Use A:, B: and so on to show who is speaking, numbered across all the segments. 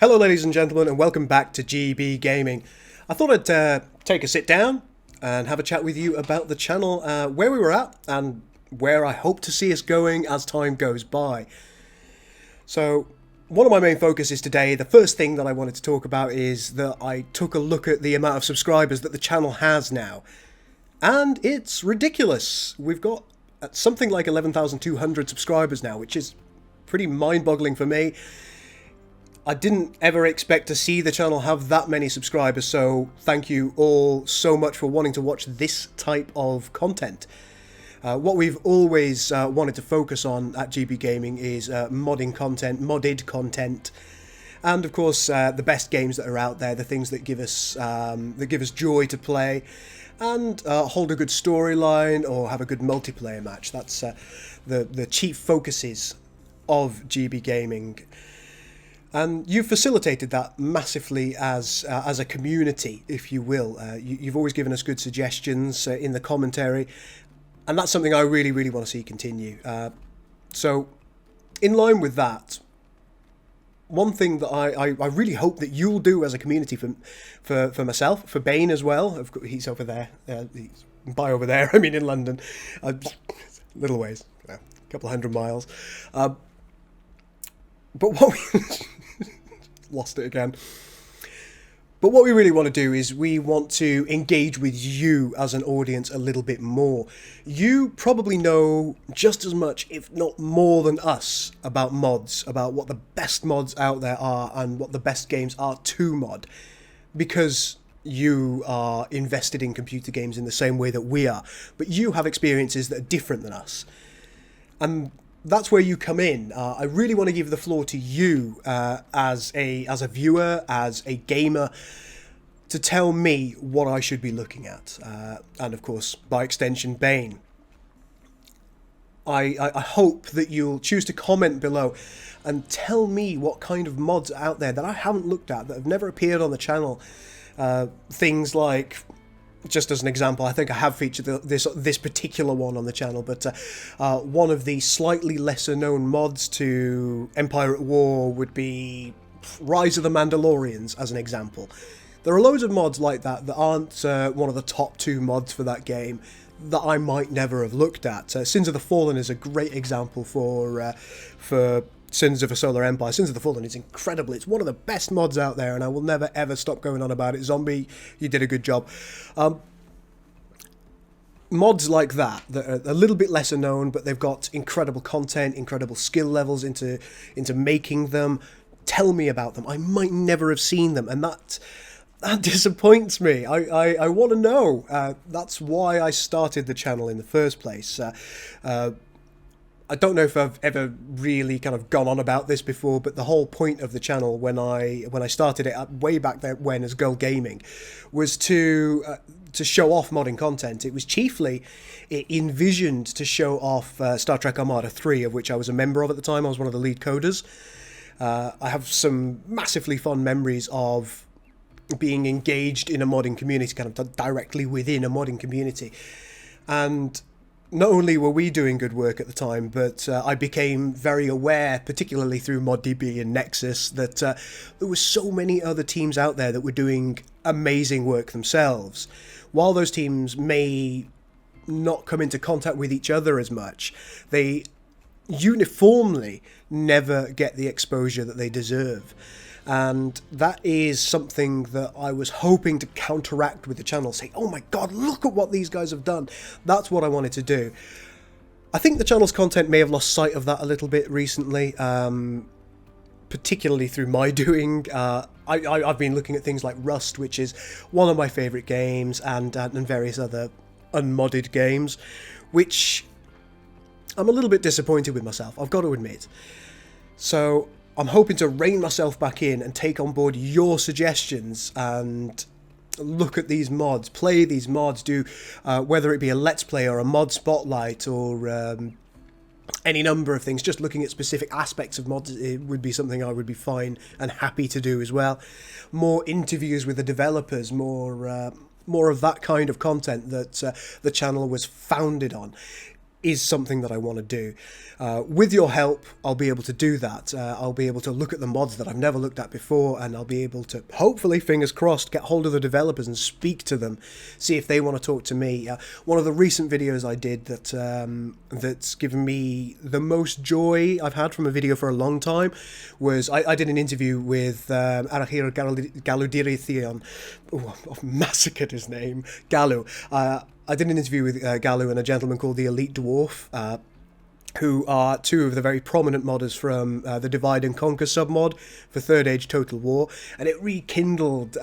A: Hello ladies and gentlemen, and welcome back to GB Gaming. I thought I'd take a sit down and have a chat with you about the channel, where we were at and where I hope to see us going as time goes by. So one of my main focuses today, the first thing that I wanted to talk about is that I took a look at the amount of subscribers that the channel has now. And it's ridiculous. We've got something like 11,200 subscribers now, which is pretty mind-boggling for me. I didn't ever expect to see the channel have that many subscribers, so thank you all so much for wanting to watch this type of content. What we've always wanted to focus on at GB Gaming is modded content, and of course the best games that are out there, the things that give us joy to play, and hold a good storyline or have a good multiplayer match. That's the chief focuses of GB Gaming. And you've facilitated that massively as a community, if you will. You've always given us good suggestions in the commentary, and that's something I really, really want to see continue. So, in line with that, one thing that I really hope that you'll do as a community for myself, for Bane as well. He's over there. He's by over there. I mean, in London, little ways, a couple of 100 miles. But what we lost it again. But what we really want to do is we want to engage with you as an audience a little bit more. You probably know just as much, if not more than us, about mods, about what the best mods out there are and what the best games are to mod, because you are invested in computer games in the same way that we are. But you have experiences that are different than us. And that's where you come in. I really want to give the floor to you as a viewer, as a gamer, to tell me what I should be looking at. And of course, by extension, Bane. I hope that you'll choose to comment below and tell me what kind of mods are out there that I haven't looked at, that have never appeared on the channel. Things like, just as an example, I think I have featured this particular one on the channel, but one of the slightly lesser known mods to Empire at War would be Rise of the Mandalorians, as an example. There are loads of mods like that that aren't one of the top 2 mods for that game that I might never have looked at. Sins of the Fallen is a great example for Sins of a Solar Empire. Sins of the Fallen is incredible. It's one of the best mods out there, and I will never ever stop going on about it. Zombie, you did a good job. Mods like that are a little bit lesser known, but they've got incredible content, incredible skill levels into making them. Tell me about them. I might never have seen them, and that disappoints me. I want to know. That's why I started the channel in the first place. I don't know if I've ever really kind of gone on about this before, but the whole point of the channel when I started it way back then when as Gul Gaming was to show off modding content. It was chiefly envisioned to show off Star Trek Armada 3, of which I was a member of at the time. I was one of the lead coders. I have some massively fond memories of being engaged in a modding community, kind of directly within a modding community. And not only were we doing good work at the time, but I became very aware, particularly through ModDB and Nexus, that there were so many other teams out there that were doing amazing work themselves. While those teams may not come into contact with each other as much, they uniformly never get the exposure that they deserve. And that is something that I was hoping to counteract with the channel, say, oh my god, look at what these guys have done. That's what I wanted to do. I think the channel's content may have lost sight of that a little bit recently, particularly through my doing. I've been looking at things like Rust, which is one of my favourite games, and various other unmodded games, which I'm a little bit disappointed with myself, I've got to admit. So I'm hoping to rein myself back in and take on board your suggestions and look at these mods, play these mods, do whether it be a Let's Play or a mod spotlight or any number of things. Just looking at specific aspects of mods, it would be something I would be fine and happy to do as well. More interviews with the developers, more of that kind of content that the channel was founded on. is something that I want to do. With your help, I'll be able to do that. I'll be able to look at the mods that I've never looked at before, and I'll be able to, hopefully, fingers crossed, get hold of the developers and speak to them, see if they want to talk to me. One of the recent videos I did that's given me the most joy I've had from a video for a long time was I did an interview with Arahira Galudirithion. Oh, I've massacred his name. Galu. I did an interview with Galu and a gentleman called the Elite Dwarf, who are two of the very prominent modders from the Divide and Conquer submod for Third Age Total War, and it rekindled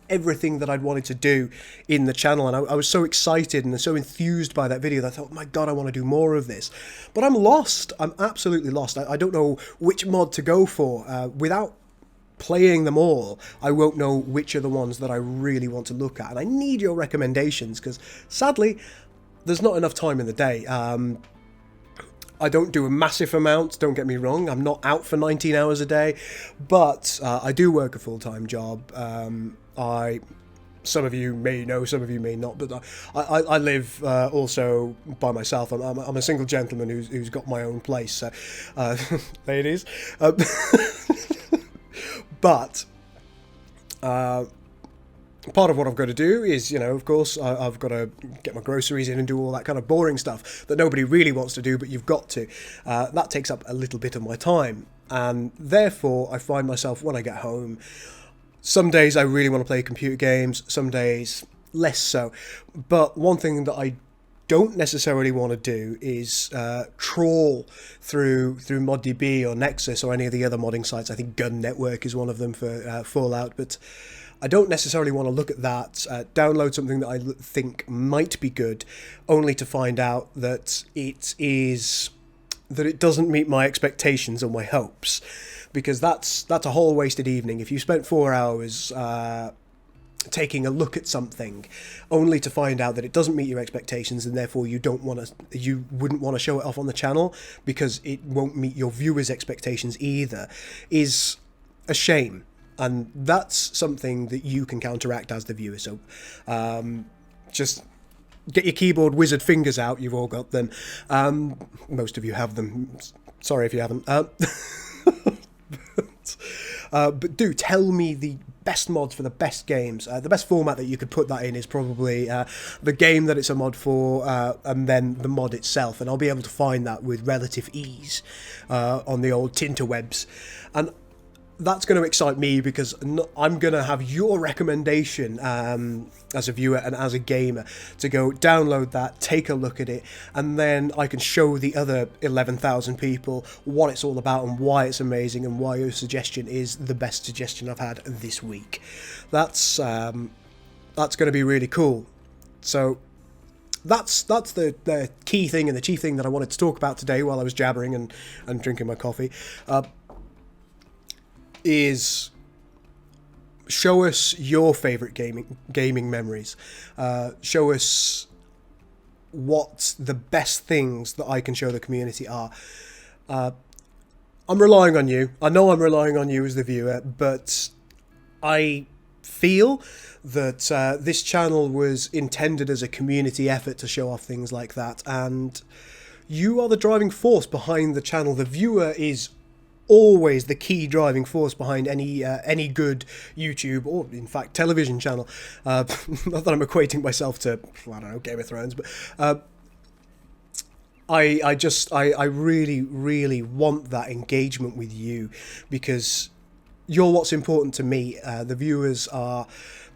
A: everything that I'd wanted to do in the channel, and I was so excited and so enthused by that video that I thought, my god, I want to do more of this. But I'm lost. I'm absolutely lost. I don't know which mod to go for. Without playing them all, I won't know which are the ones that I really want to look at, and I need your recommendations, because sadly there's not enough time in the day. I don't do a massive amount, don't get me wrong, I'm not out for 19 hours a day, but I do work a full-time job. Some of you may know, some of you may not, but I live also by myself. I'm a single gentleman who's got my own place, so, ladies. But part of what I've got to do is, of course, I've got to get my groceries in and do all that kind of boring stuff that nobody really wants to do, but you've got to. That takes up a little bit of my time, and therefore I find myself, when I get home, some days I really want to play computer games, some days less so. But one thing that I don't necessarily want to do is trawl through ModDB or Nexus or any of the other modding sites. I think Gun Network is one of them for Fallout, but I don't necessarily want to look at that, download something that I think might be good, only to find out that it doesn't meet my expectations or my hopes, because that's a whole wasted evening. If you spent 4 hours taking a look at something only to find out that it doesn't meet your expectations, and therefore you wouldn't want to show it off on the channel because it won't meet your viewers' expectations either, is a shame. And that's something that you can counteract as the viewer. So just get your keyboard wizard fingers out. You've all got them. Most of you have them. Sorry if you haven't. But do tell me the best mods for the best games. The best format that you could put that in is probably the game that it's a mod for, and then the mod itself. And I'll be able to find that with relative ease on the old tinterwebs. And that's going to excite me, because I'm going to have your recommendation as a viewer and as a gamer to go download that, take a look at it, and then I can show the other 11,000 people what it's all about and why it's amazing and why your suggestion is the best suggestion I've had this week. That's going to be really cool. So that's the key thing and the chief thing that I wanted to talk about today while I was jabbering and drinking my coffee. Is show us your favourite gaming memories. Show us what the best things that I can show the community are. I'm relying on you. I know I'm relying on you as the viewer, but I feel that this channel was intended as a community effort to show off things like that, and you are the driving force behind the channel. The viewer is always the key driving force behind any good YouTube or, in fact, television channel. Not that I'm equating myself to, I don't know, Game of Thrones, but I really, really want that engagement with you, because you're what's important to me. The viewers are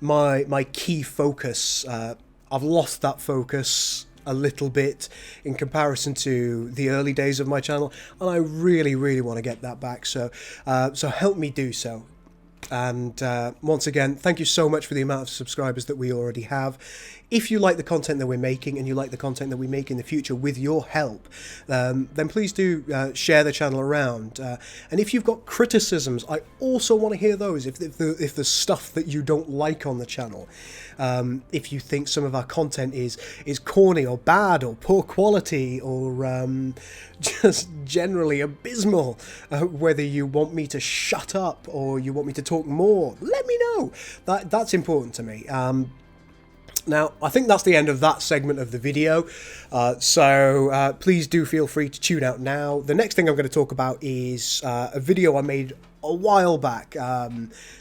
A: my key focus. I've lost that focus a little bit in comparison to the early days of my channel, and I really, really want to get that back. So help me do so. And once again, thank you so much for the amount of subscribers that we already have. If you like the content that we're making, and you like the content that we make in the future with your help, then please do share the channel around. And if you've got criticisms, I also want to hear those. If there's stuff that you don't like on the channel, if you think some of our content is corny or bad or poor quality or just generally abysmal, whether you want me to shut up or you want me to talk more, let me know. That's important to me. Now, I think that's the end of that segment of the video, so please do feel free to tune out now. The next thing I'm going to talk about is a video I made a while back,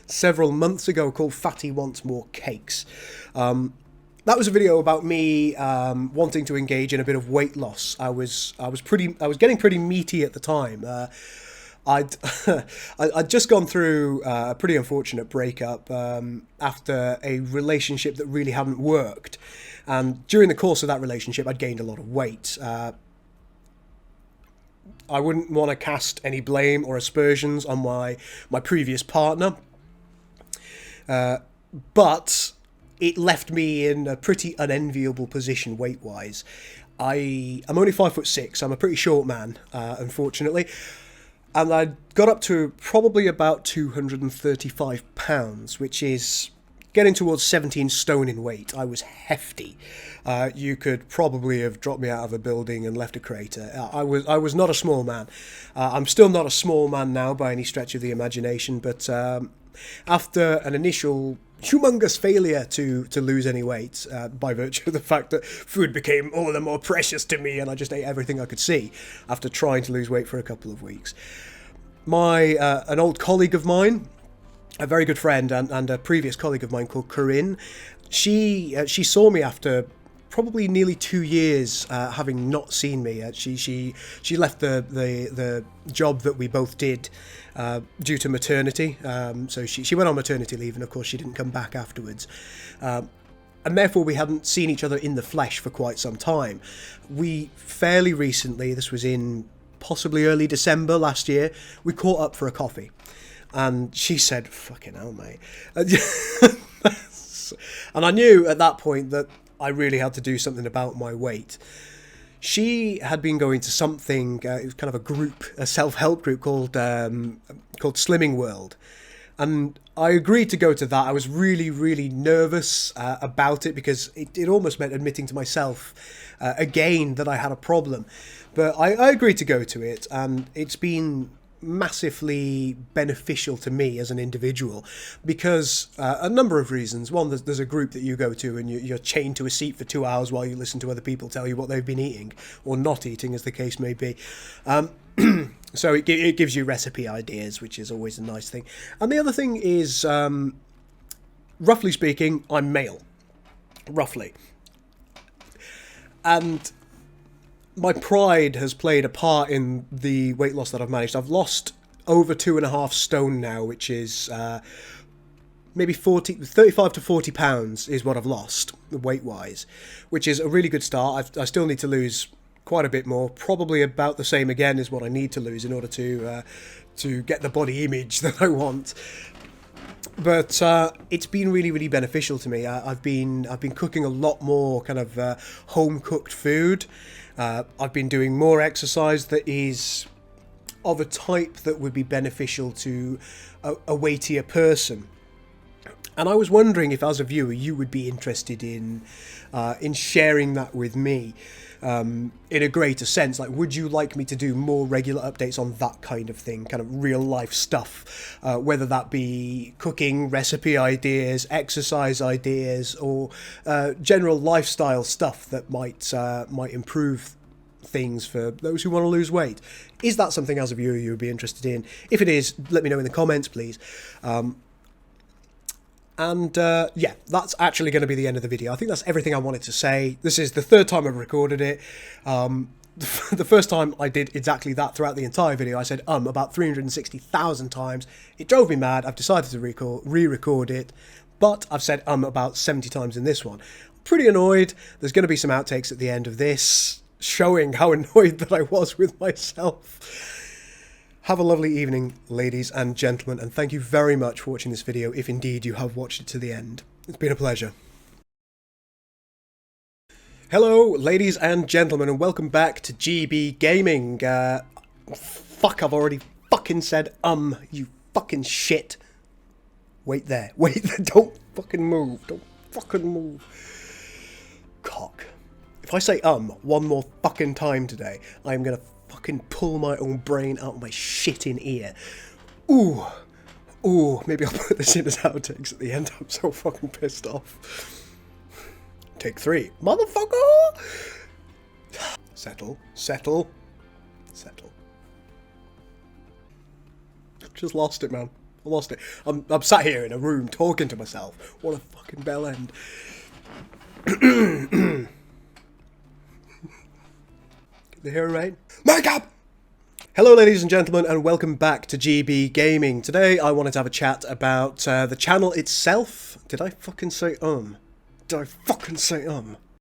A: several months ago, called Fatty Wants More Cakes. That was a video about me wanting to engage in a bit of weight loss. I was getting pretty meaty at the time. I'd just gone through a pretty unfortunate breakup after a relationship that really hadn't worked. And during the course of that relationship, I'd gained a lot of weight. I wouldn't want to cast any blame or aspersions on my previous partner. But it left me in a pretty unenviable position weight-wise. I'm only 5'6". I'm a pretty short man, unfortunately. And I got up to probably about 235 pounds, which is getting towards 17 stone in weight. I was hefty. You could probably have dropped me out of a building and left a crater. I was not a small man. I'm still not a small man now by any stretch of the imagination, but after an initial humongous failure to lose any weight, by virtue of the fact that food became all the more precious to me and I just ate everything I could see after trying to lose weight for a couple of weeks. An old colleague of mine, a very good friend and a previous colleague of mine called Corinne, she saw me after probably nearly 2 years having not seen me. She left the job that we both did due to maternity. So she went on maternity leave, and of course she didn't come back afterwards. And therefore we hadn't seen each other in the flesh for quite some time. We fairly recently, this was in possibly early December last year, we caught up for a coffee. And she said, "Fucking hell, mate." And I knew at that point that I really had to do something about my weight. She had been going to something, it was kind of a group, a self-help group called Slimming World. And I agreed to go to that. I was really, really nervous about it because it almost meant admitting to myself again that I had a problem. But I agreed to go to it, and it's been massively beneficial to me as an individual because a number of reasons. One, there's a group that you go to and you're chained to a seat for 2 hours while you listen to other people tell you what they've been eating or not eating, as the case may be. So it gives you recipe ideas, which is always a nice thing. And the other thing is, roughly speaking, I'm male. Roughly. And my pride has played a part in the weight loss that I've managed. I've lost over 2.5 stone now, which is maybe 35 to 40 pounds is what I've lost weight-wise, which is a really good start. I still need to lose quite a bit more, probably about the same again is what I need to lose in order to get the body image that I want. But it's been really, really beneficial to me. I've been cooking a lot more kind of home-cooked food. I've been doing more exercise that is of a type that would be beneficial to a weightier person. And I was wondering if, as a viewer, you would be interested in sharing that with me in a greater sense. Like, would you like me to do more regular updates on that kind of thing, kind of real life stuff, whether that be cooking, recipe ideas, exercise ideas, or general lifestyle stuff that might improve things for those who want to lose weight? Is that something, as a viewer, you would be interested in? If it is, let me know in the comments, please. Yeah, that's actually going to be the end of the video. I think that's everything I wanted to say. This is the third time I've recorded it. The first time I did exactly that throughout the entire video. I said about 360,000 times. It drove me mad. I've decided to re-record it, but I've said about 70 times in this one. Pretty annoyed. There's going to be some outtakes at the end of this, showing how annoyed that I was with myself. Have a lovely evening, ladies and gentlemen, and thank you very much for watching this video, if indeed you have watched it to the end. It's been a pleasure. Hello, ladies and gentlemen, and welcome back to GB Gaming. Fuck, I've already fucking said you fucking shit. Wait there, don't fucking move, don't fucking move. Cock. If I say one more fucking time today, I'm gonna fucking pull my own brain out of my shitting ear. Ooh, maybe I'll put this in as outtakes at the end. I'm so fucking pissed off. Take 3. Motherfucker! Settle. Settle. Settle. Just lost it, man. I lost it. I'm sat here in a room talking to myself. What a fucking bell end. Can they hear it right? Makeup! Hello ladies and gentlemen, and welcome back to GB Gaming. Today I wanted to have a chat about the channel itself. Did I fucking say Did I fucking say